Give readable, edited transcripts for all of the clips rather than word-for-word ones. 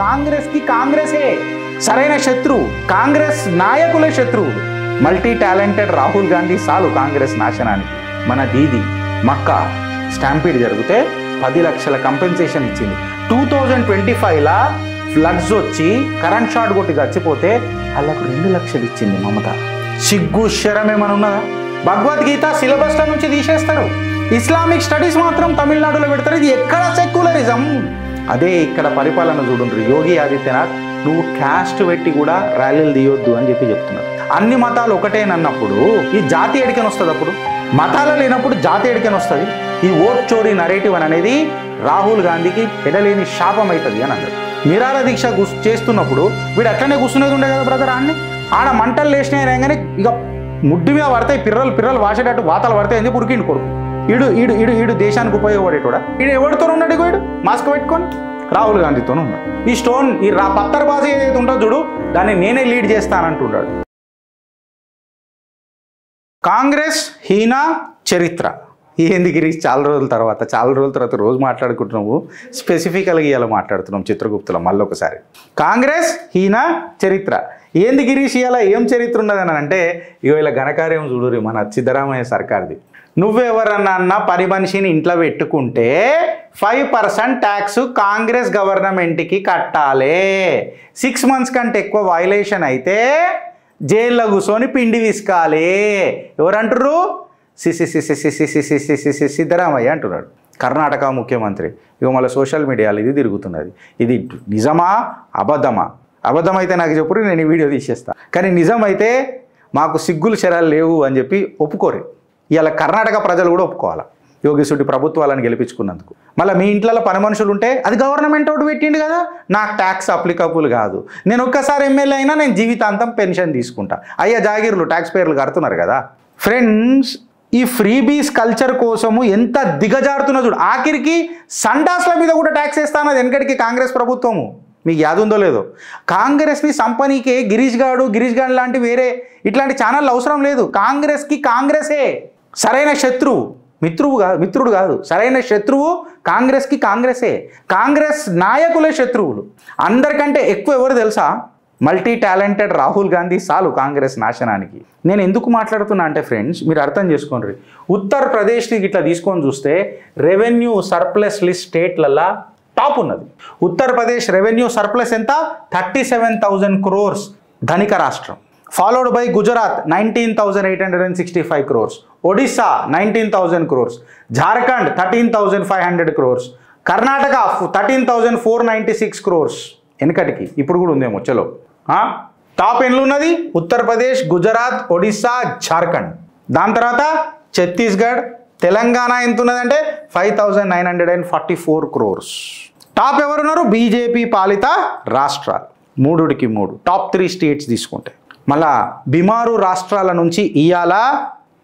కాంగ్రెస్ కి కాంగ్రెసే సరైన శత్రువు, కాంగ్రెస్ నాయకులే శత్రువులు. మల్టీ టాలెంటెడ్ రాహుల్ గాంధీ సాలు కాంగ్రెస్ నాశనానికి. మన దీది మక్కా స్టాంపీడ్ జరిగితే 10 లక్షల కంపెన్సేషన్ ఇచ్చింది. 2025లా ఫ్లడ్స్ వచ్చి కరెంట్ షాట్ కొట్టి చచ్చిపోతే వాళ్ళకు 2 లక్షలు ఇచ్చింది మమత. సిగ్గు శరం ఏమైనా ఉన్నదా? భగవద్గీత సిలబస్ల నుంచి తీసేస్తారు, ఇస్లామిక్ స్టడీస్ మాత్రం తమిళనాడులో పెడతారు. ఇది ఎక్కడ సెక్యులరిజం? అదే ఇక్కడ పరిపాలన చూడండి. యోగి ఆదిత్యనాథ్ నువ్వు క్యాస్ట్ పెట్టి కూడా ర్యాలీలు తీయొద్దు అని చెప్తున్నారు. అన్ని మతాలు ఒకటేనన్నప్పుడు ఈ జాతి ఎడికని వస్తుంది. అప్పుడు మతాలు లేనప్పుడు జాతి ఎడికని వస్తుంది. ఈ ఓట్ చోరీ నరేటివ్ అనేది రాహుల్ గాంధీకి పెడలేని శాపం అవుతుంది అని అన్నారు. నిరాహార దీక్ష చేస్తున్నప్పుడు వీడు అట్లనే కూర్చునేది ఉండే కదా బ్రదర్. ఆడ మంటలు లేచినాయి కానీ ఇక ముడ్డి మీద పడతాయి, పిర్రలు వాసేటట్టు వాతలు పడతాయి అని చెప్పి ఉరికిండు కొడుకు. ఈడు దేశానికి ఉపయోగపడేటోడా? ఈడు ఎవరితో ఉన్నాడు? వీడు మాస్క్ పెట్టుకొని రాహుల్ గాంధీతో ఉన్నాడు. ఈ స్టోన్ ఈ పత్తర్బాజీ ఏదైతే ఉంటుందో చూడు, దాన్ని నేనే లీడ్ చేస్తానంటున్నాడు. కాంగ్రెస్ హీనా చరిత్ర ఏంది గిరీష్? చాలా రోజుల తర్వాత రోజు మాట్లాడుకుంటున్నాము. స్పెసిఫికల్గా ఇలా మాట్లాడుతున్నాం చిత్రగుప్తుల మళ్ళొకసారి. కాంగ్రెస్ హీనా చరిత్ర ఏంది గిరీష్? ఇలా ఏం చరిత్ర ఉన్నదని అంటే ఇగో ఇలా ఘనకార్యం చూడురి మన సిద్ధరామయ్య సర్కార్ది. నువ్వెవరన్నా పని మనిషిని ఇంట్లో పెట్టుకుంటే 5% ట్యాక్స్ కాంగ్రెస్ గవర్నమెంట్కి కట్టాలి. 6 months కంటే ఎక్కువ వైలేషన్ అయితే జైల్లో కూర్చొని పిండి విసుకాలి. ఎవరంటారు? సిద్ధరామయ్య అంటున్నాడు, కర్ణాటక ముఖ్యమంత్రి. ఇక మళ్ళీ సోషల్ మీడియాలో ఇది తిరుగుతున్నది. ఇది నిజమా అబద్ధమా? అబద్ధమైతే నాకు చెప్పురు, నేను ఈ వీడియో తీసేస్తా. కానీ నిజమైతే మాకు సిగ్గులు శరాలు లేవు అని చెప్పి ఒప్పుకోరు. ఇలా కర్ణాటక ప్రజలు కూడా ఒప్పుకోవాలి యోగిసుడి ప్రభుత్వాలను గెలిపించుకున్నందుకు. మళ్ళీ మీ ఇంట్లో పని మనుషులు ఉంటే అది గవర్నమెంట్ ఒకటి పెట్టిండు కదా, నాకు ట్యాక్స్ అప్లికబుల్ కాదు, నేను ఒక్కసారి ఎమ్మెల్యే అయినా నేను జీవితాంతం పెన్షన్ తీసుకుంటా. అయ్యా జాగీర్లు ట్యాక్స్ పేర్లు కడుతున్నారు కదా ఫ్రెండ్స్. ఈ ఫ్రీబీస్ కల్చర్ కోసము ఎంత దిగజారుతున్నా చూడు. ఆఖరికి సండాస్ల మీద కూడా ట్యాక్స్ వేస్తానది వెనకడికి కాంగ్రెస్ ప్రభుత్వము. మీకు యాదుందో లేదో, కాంగ్రెస్ని సంపనీకే గిరీష్ గాడ్ లాంటి వేరే ఇట్లాంటి ఛానళ్ళు అవసరం లేదు. కాంగ్రెస్కి కాంగ్రెసే సరైన శత్రువు, మిత్రుడు కాదు. సరైన శత్రువు కాంగ్రెస్కి కాంగ్రెసే. కాంగ్రెస్ నాయకులే శత్రువులు. అందరికంటే ఎక్కువ ఎవరు తెలుసా? మల్టీ టాలెంటెడ్ రాహుల్ గాంధీ సాలు కాంగ్రెస్ నాశనానికి. నేను ఎందుకు మాట్లాడుతున్నా అంటే ఫ్రెండ్స్ మీరు అర్థం చేసుకోండి. ఉత్తరప్రదేశ్కి ఇట్లా తీసుకొని చూస్తే రెవెన్యూ సర్ప్లస్ లిస్ట్ స్టేట్లల్లో టాప్ ఉన్నది. ఉత్తరప్రదేశ్ రెవెన్యూ సర్ప్లస్ ఎంత? 37,000 crores ధనిక రాష్ట్రం. Followed by Gujarat 19,865 crores, Odisha 19,000 crores, Jharkhand 13,500 crores, Karnataka 13,496 crores. వెనకటికి ఇప్పుడు కూడా ఉందేమో. చలో టాప్ ఎన్లు ఉన్నది ఉత్తరప్రదేశ్, గుజరాత్, ఒడిస్సా, జార్ఖండ్. దాని తర్వాత ఛత్తీస్గఢ్, తెలంగాణ ఎంత ఉన్నదంటే 5,944 crores. టాప్ ఎవరున్నారు? బీజేపీ పాలిత రాష్ట్రాలు 3 టాప్ 3 స్టేట్స్ తీసుకుంటే. మళ్ళా బిమారు రాష్ట్రాల నుంచి ఇవాళ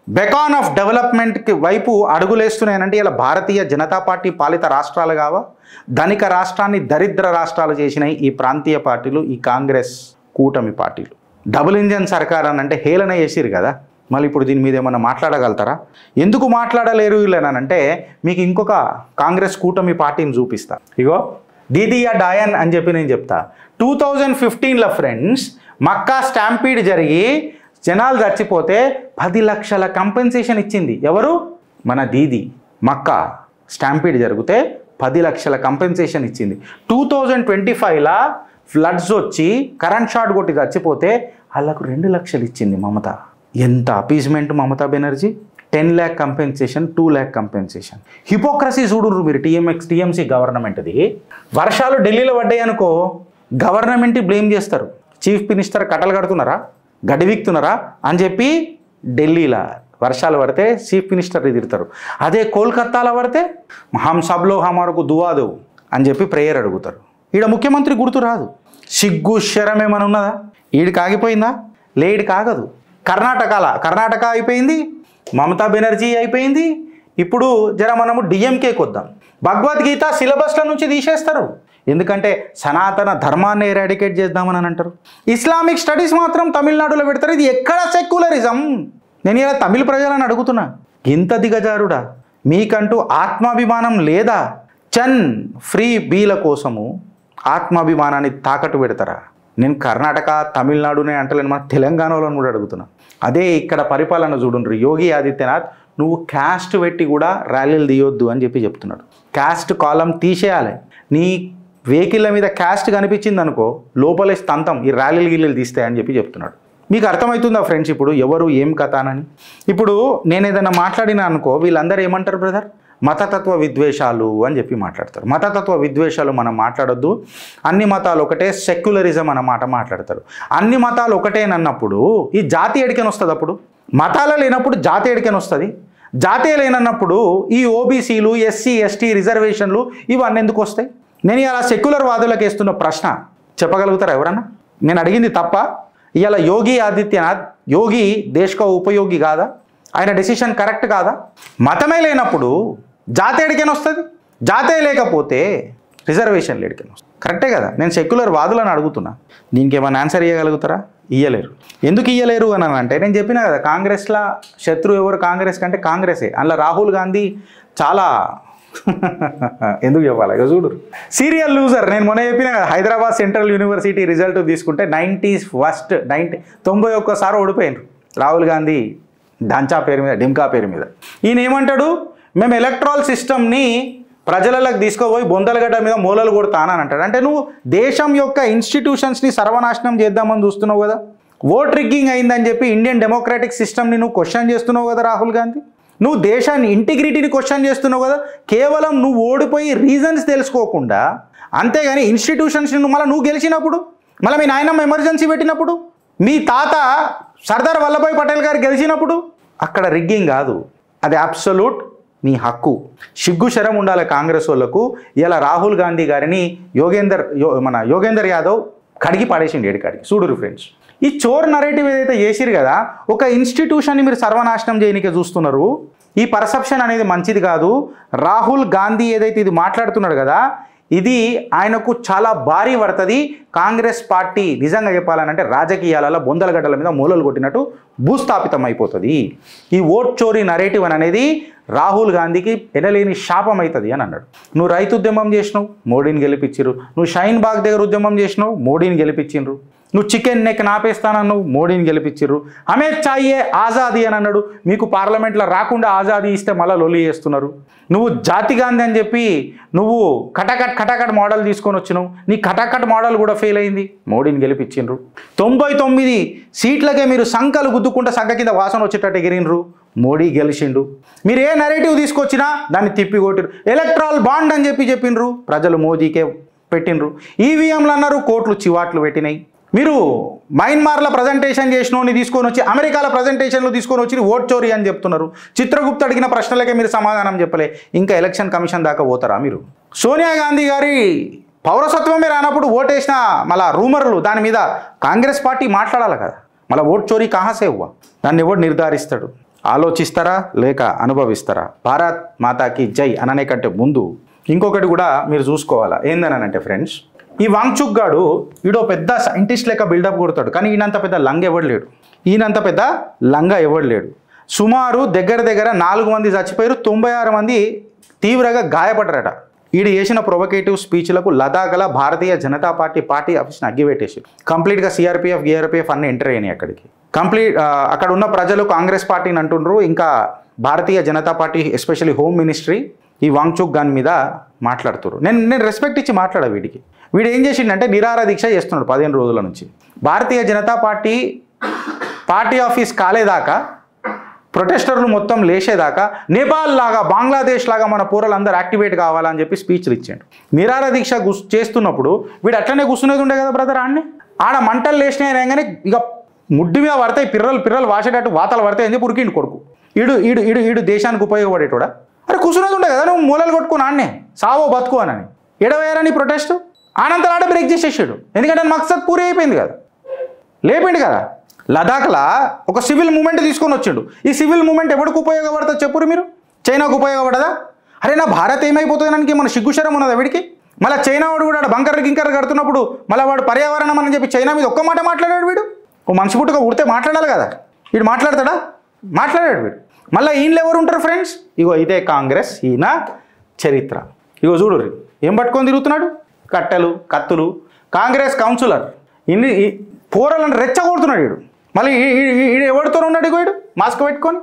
బెకాన్ ఆఫ్ డెవలప్మెంట్కి వైపు అడుగులేస్తున్నాయనంటే ఇలా భారతీయ జనతా పార్టీ పాలిత రాష్ట్రాలు కావా? ధనిక రాష్ట్రాన్ని దరిద్ర రాష్ట్రాలు చేసినాయి ఈ ప్రాంతీయ పార్టీలు, ఈ కాంగ్రెస్ కూటమి పార్టీలు. డబుల్ ఇంజన్ సర్కార్ అని అంటే హేళన చేసిరు కదా. మళ్ళీ ఇప్పుడు దీని మీద ఏమన్నా మాట్లాడగలుగుతారా? ఎందుకు మాట్లాడలేరు వీళ్ళనంటే మీకు ఇంకొక కాంగ్రెస్ కూటమి పార్టీని చూపిస్తా. ఇగో దీదియా డాయన్ అని చెప్పి నేను చెప్తా. 2015లో ఫ్రెండ్స్ మక్కా స్టాంపీడ్ జరిగి జనాలు చచ్చిపోతే 10 లక్షల కంపెన్సేషన్ ఇచ్చింది. ఎవరు? మన దీది. మక్కా స్టాంపీడ్ జరిగితే 10 లక్షల కంపెన్సేషన్ ఇచ్చింది. 2025లా ఫ్లడ్స్ వచ్చి కరెంట్ షాట్ కొట్టి చచ్చిపోతే వాళ్ళకు 2 లక్షలు ఇచ్చింది మమత. ఎంత appeasement Mamata Banerjee. 10 lakh compensation, 2 lakh compensation. Hypocrisy చూడుర్రు మీరు టీఎంసీ గవర్నమెంట్ది. వర్షాలు ఢిల్లీలో పడ్డాయి అనుకో గవర్నమెంట్ బ్లేమ్ చేస్తారు. చీఫ్ మినిస్టర్ కట్టలు కడుతున్నారా, గడివిక్తున్నారా అని చెప్పి ఢిల్లీలో వర్షాలు పడితే చీఫ్ మినిస్టర్ తిడతారు. అదే కోల్కత్తాలో పడితే హమ్ సబ్లో హమారకు దువా దేవు అని చెప్పి ప్రేయర్ అడుగుతారు. ఈడ ముఖ్యమంత్రి గుర్తు రాదు. సిగ్గు శరం ఏమైనా ఉన్నదా? ఈడికి ఆగిపోయిందా? లేడికి ఆగదు. కర్ణాటక అయిపోయింది, మమతా బెనర్జీ అయిపోయింది. ఇప్పుడు మనము డిఎంకేకి వద్దాం. భగవద్గీత సిలబస్ల నుంచి తీసేస్తారు. ఎందుకంటే సనాతన ధర్మాన్ని ఎరాడికేట్ చేద్దామని అంటారు. ఇస్లామిక్ స్టడీస్ మాత్రం తమిళనాడులో పెడతారు. ఇది ఎక్కడ సెక్యులరిజం? నేను ఇలా తమిళ ప్రజలను అడుగుతున్నా, ఇంత దిగజారుడా? మీకంటూ ఆత్మాభిమానం లేదా? చన్ ఫ్రీ బీల కోసము ఆత్మాభిమానాన్ని తాకట్టు పెడతారా? నేను కర్ణాటక తమిళనాడునే అంటలేను, మన తెలంగాణలో కూడా అడుగుతున్నా. అదే ఇక్కడ పరిపాలన చూడండి, యోగి ఆదిత్యనాథ్ నువ్వు క్యాస్ట్ పెట్టి కూడా ర్యాలీలు తీయొద్దు అని చెప్పి చెప్తున్నాడు. క్యాస్ట్ కాలం తీసేయాలి. నీ వెహికల్ల మీద క్యాస్ట్ కనిపించింది అనుకో లోపలే తంతం, ఈ ర్యాలీలు గిల్లీలు తీస్తాయని చెప్పి చెప్తున్నాడు. మీకు అర్థమవుతుందా ఫ్రెండ్స్ ఇప్పుడు ఎవరు ఏం కథ అని? ఇప్పుడు నేను ఏదైనా మాట్లాడినా అనుకో వీళ్ళందరూ ఏమంటారు బ్రదర్, మతతత్వ విద్వేషాలు అని చెప్పి మాట్లాడతారు. మతతత్వ విద్వేషాలు మనం మాట్లాడొద్దు, అన్ని మతాలు ఒకటే, సెక్యులరిజం అన్నమాట మాట్లాడతారు. అన్ని మతాలు ఒకటేనన్నప్పుడు ఈ జాతి ఎడికని వస్తుంది? అప్పుడు మతాలు లేనప్పుడు జాతి ఎడికని వస్తుంది? జాతీయ లేనన్నప్పుడు ఈ ఓబీసీలు, ఎస్సీ, ఎస్టీ రిజర్వేషన్లు ఇవన్నీ ఎందుకు వస్తాయి? నేను ఇలా సెక్యులర్ వాదులకు వేస్తున్న ప్రశ్న చెప్పగలుగుతారా ఎవరన్నా? నేను అడిగింది తప్ప? ఇవాళ యోగి ఆదిత్యనాథ్ యోగి దేశక ఉపయోగి కాదా? ఆయన డెసిషన్ కరెక్ట్ కాదా? మతమే లేనప్పుడు జాతీయ ఎడికని వస్తుంది, జాతీయ లేకపోతే రిజర్వేషన్లు ఎడికని వస్తుంది. కరెక్టే కదా? నేను సెక్యులర్ వాదులను అడుగుతున్నా, దీనికి ఏమైనా ఆన్సర్ ఇవ్వగలుగుతారా? ఇయ్యలేరు. ఎందుకు ఇయ్యలేరు అని అంటే నేను చెప్పినా కదా, కాంగ్రెస్లో శత్రువు ఎవరు కాంగ్రెస్ కంటే కాంగ్రెసే. అందులో రాహుల్ గాంధీ చాలా ఎందుకు చెప్పాలి ఇక చూడు, సీరియల్ లూజర్. నేను మొన్న చెప్పినా కదా, హైదరాబాద్ సెంట్రల్ యూనివర్సిటీ రిజల్ట్ తీసుకుంటే 91 ఓడిపోయినారు రాహుల్ గాంధీ ఢాంచా పేరు మీద, డింకా పేరు మీద. ఈయన ఏమంటాడు, మేము ఎలక్ట్రల్ సిస్టమ్ని ప్రజలకు తీసుకుపోయి బొందలగడ్డ మీద మూలలు కొడతానని అంటాడు. అంటే నువ్వు దేశం యొక్క ఇన్స్టిట్యూషన్స్ని సర్వనాశనం చేద్దామని చూస్తున్నావు కదా. ఓట్ రిగ్గింగ్ అయిందని చెప్పి ఇండియన్ డెమోక్రాటిక్ సిస్టమ్ని నువ్వు క్వశ్చన్ చేస్తున్నావు కదా రాహుల్ గాంధీ. నువ్వు దేశాన్ని ఇంటిగ్రిటీని క్వశ్చన్ చేస్తున్నావు కదా. కేవలం నువ్వు ఓడిపోయి రీజన్స్ తెలుసుకోకుండా, అంతేగాని ఇన్స్టిట్యూషన్స్ని నువ్వు గెలిచినప్పుడు, మళ్ళీ మీ నాయనమ్మ ఎమర్జెన్సీ పెట్టినప్పుడు, మీ తాత సర్దార్ వల్లభాయ్ పటేల్ గారు గెలిచినప్పుడు అక్కడ రిగ్గింగ్ కాదు, అది అబ్సల్యూట్ మీ హక్కు. సిగ్గు శరం ఉండాలి కాంగ్రెస్ వాళ్ళకు. ఇలా రాహుల్ గాంధీ గారిని యోగేందర్ యాదవ్ కడిగి పడేసిండి ఏడికాడికి. చూడురు ఫ్రెండ్స్, ఈ చోర్ నరేటివ్ ఏదైతే చేసిరు కదా, ఒక ఇన్స్టిట్యూషన్ని మీరు సర్వనాశనం చేయనికే చూస్తున్నారు. ఈ పర్సెప్షన్ అనేది మంచిది కాదు. రాహుల్ గాంధీ ఏదైతే ఇది మాట్లాడుతున్నాడు కదా, ఇది ఆయనకు చాలా భారీ పడుతుంది. కాంగ్రెస్ పార్టీ నిజంగా చెప్పాలనంటే రాజకీయాలలో బొందలగడ్డల మీద మూలలు కొట్టినట్టు భూస్థాపితం అయిపోతుంది. ఈ ఓట్ చోరీ నరేటివ్ అనేది రాహుల్ గాంధీకి ఎనలేని శాపం అవుతుంది అని అన్నాడు. నువ్వు రైతు ఉద్యమం చేసినావు, మోడీని గెలిపించిరు. నువ్వు షైన్ బాగ్ దగ్గర ఉద్యమం చేసినావు, మోడీని గెలిపించిండ్రు. నువ్వు చికెన్ నెక్ నాపేస్తానన్నావు, మోడీని గెలిపించిర్రు. హమే చాయే ఆజాదీ అని అన్నాడు, మీకు పార్లమెంట్లో రాకుండా ఆజాదీ ఇస్తే మళ్ళీ లొల్లి చేస్తున్నారు. నువ్వు జాతి గాంధీ అని చెప్పి నువ్వు కటాకట్ మోడల్ తీసుకొని వచ్చినావు, నీ కటాకట్ మోడల్ కూడా ఫెయిల్ అయింది, మోడీని గెలిపించిండ్రు. 99 సీట్లకే మీరు సంకలు గుద్దుకుంటే సంఖ కింద వాసన వచ్చేటట్టు ఎగిరినరు, మోడీ గెలిచిండు. మీరు ఏ నెరేటివ్ తీసుకొచ్చినా దాన్ని తిప్పికొట్టిరు. ఎలక్ట్రాల్ బాండ్ అని చెప్పినరు, ప్రజలు మోదీకే పెట్టినరు. ఈవీఎంలు అన్నారు, కోట్లు చివాట్లు పెట్టినాయి. మీరు మయన్మార్లో ప్రజెంటేషన్ చేసినోని తీసుకొని వచ్చి అమెరికాలో ప్రజెంటేషన్లు తీసుకొని వచ్చి ఓట్ చోరీ అని చెప్తున్నారు. చిత్రగుప్త అడిగిన ప్రశ్నలకే మీరు సమాధానం చెప్పలే, ఇంకా ఎలక్షన్ కమిషన్ దాకా పోతారా మీరు? సోనియా గాంధీ గారి పౌరసత్వమే రానప్పుడు ఓటేసిన మళ్ళా రూమర్లు దాని మీద కాంగ్రెస్ పార్టీ మాట్లాడాలి కదా. మళ్ళీ ఓట్ చోరీ కహాసే హువా, దాన్ని ఎవడు నిర్ధారిస్తాడు? ఆలోచిస్తారా లేక అనుభవిస్తారా? భారత్ మాతాకి జై అననే కంటే ముందు ఇంకొకటి కూడా మీరు చూసుకోవాలా. ఏందనంటే ఫ్రెండ్స్, ఈ వాంగ్చుక్ గాడు వీడో పెద్ద సైంటిస్ట్ లెక్క బిల్డప్ కొడతాడు, కానీ ఈయనంత పెద్ద లంగ ఎవడు లేడు. సుమారు దగ్గర 4 మంది చచ్చిపోయారు, 96 మంది తీవ్రంగా గాయపడ్డారట. వీడు చేసిన ప్రొవకేటివ్ స్పీచ్లకు లదాఖ్ల భారతీయ జనతా పార్టీ ఆఫీస్ని అగ్గిపెట్టేసి కంప్లీట్గా సిఆర్పిఎఫ్ అన్ని ఎంటర్ అయినాయి అక్కడికి. అక్కడ ఉన్న ప్రజలు కాంగ్రెస్ పార్టీని అంటుండ్రు, ఇంకా Bharatiya Janata party especially home ministry ఈ వాంగ్చుక్ గాన్ మీద మాట్లాడుతున్నారు. నేను రెస్పెక్ట్ ఇచ్చి మాట్లాడా వీడికి. వీడు ఏం చేసిండంటే నిరాహార దీక్ష చేస్తున్నాడు 15 రోజుల నుంచి. భారతీయ జనతా పార్టీ ఆఫీస్ కాలేదాకా, ప్రొటెస్టర్లు మొత్తం లేచేదాకా నేపాల్ లాగా బంగ్లాదేశ్ లాగా మన పూరలందరూ యాక్టివేట్ కావాలని చెప్పి స్పీచ్లు ఇచ్చాడు. నిరాహార దీక్ష చేస్తున్నప్పుడు వీడు అట్లనే కూర్చునేది ఉండే కదా బ్రదర్. ఆడ మంటలు లేచినాయి కానీ ఇక ముడ్డి మీద పడతాయి, పిర్రలు వాసేటట్టు వాతలు పడతాయి అని చెప్పి ఉరికిండు కొడుకు. ఈడు దేశానికి ఉపయోగపడేటోడా? అరే కూర్చునేది ఉండే కదా, నువ్వు మూలలు కొట్టుకుని ఆడనే సావో బతుకు అని ఎడవేయరని ప్రొటెస్ట్ ఆనంతరం ఆడ బ్రేక్ చేసేసాడు. ఎందుకంటే మక్సద్ పూరి అయిపోయింది కదా, లేపిండు కదా. లదాఖ్లో ఒక సివిల్ మూమెంట్ తీసుకొని వచ్చిండు. ఈ సివిల్ మూమెంట్ ఎవరికి ఉపయోగపడుతుంది చెప్పురు మీరు? చైనాకు ఉపయోగపడదా? అరే నా భారత్ ఏమైపోతుంది దానికి మన సిగ్గుశరం ఉన్నదా వీడికి? మళ్ళీ చైనా వాడు కూడా బంకర్లు కడుతున్నప్పుడు మళ్ళీ వాడు పర్యావరణం అని చెప్పి చైనా మీద ఒక్క మాట మాట్లాడాడు వీడు. ఓ మనిషి పుట్టుక ఉడితే మాట్లాడాలి కదా, వీడు మాట్లాడతాడా? మాట్లాడాడు వీడు. మళ్ళీ ఈయనలు ఎవరు ఉంటారు ఫ్రెండ్స్? ఇగో ఇదే కాంగ్రెస్, ఈయన చరిత్ర. ఇగో చూడు ఏం పట్టుకొని తిరుగుతున్నాడు, కట్టెలు కత్తులు కాంగ్రెస్ కౌన్సిలర్ ఇన్ని పోరలను రెచ్చగొడుతున్నాడు వీడు. మళ్ళీ ఈడు ఎవరితో ఉన్నాడు వీడు మాస్క్ పెట్టుకొని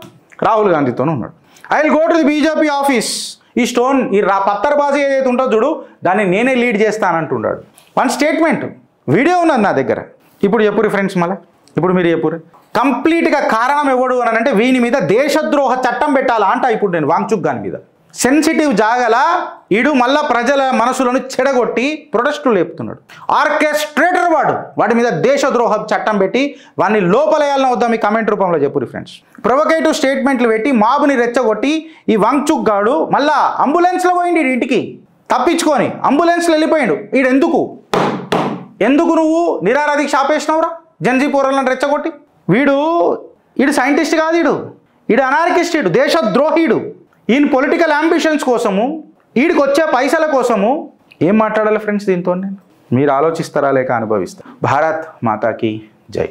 రాహుల్ గాంధీతోనే ఉన్నాడు. I will go to the BJP office, ఈ స్టోన్ ఈ పత్తర్బాజీ ఏదైతే ఉంటుందో చూడు దాన్ని నేనే లీడ్ చేస్తానంటున్నాడు. వన్ స్టేట్మెంట్ వీడియో ఉన్నది నా దగ్గర. ఇప్పుడు చెప్పురు ఫ్రెండ్స్, మళ్ళీ ఇప్పుడు మీరు చెప్పురు కంప్లీట్గా కారణం ఎవడు అని అంటే వీని మీద దేశద్రోహ చట్టం పెట్టాలా అంట. ఇప్పుడు నేను వాంగ్చుక్ గాని మీద సెన్సిటివ్ జాగల ఈడు మళ్ళా ప్రజల మనసులను చెడగొట్టి ప్రొటెస్టులు లేపుతున్నాడు. ఆర్కెస్ట్రేటర్ వాడి మీద దేశద్రోహ చట్టం పెట్టి వాడిని లోపలేయాలని వద్దా మీ కామెంట్ రూపంలో చెప్పురు ఫ్రెండ్స్. ప్రొవొకేటివ్ స్టేట్మెంట్లు పెట్టి మాబుని రెచ్చగొట్టి ఈ వాంగ్చుక్ గాడు మళ్ళా అంబులెన్స్లో పోయింది ఇంటికి తప్పించుకొని అంబులెన్స్లో వెళ్ళిపోయాడు. ఎందుకు నువ్వు నిరారాధికి ఆపేసినావురా జన్జీ పోరాలను రెచ్చగొట్టి? వీడు సైంటిస్ట్ కాదు, వీడు అనార్కిస్ట్, వీడు దేశద్రోహీడు. ఈయన పొలిటికల్ అంబిషన్స్ కోసము వీడికి వచ్చే పైసల కోసము ఏం మాట్లాడాలి ఫ్రెండ్స్ దీంతో? నేను మీరు ఆలోచిస్తారా లేక అనుభవిస్తారా? భారత్ మాతాకి జై.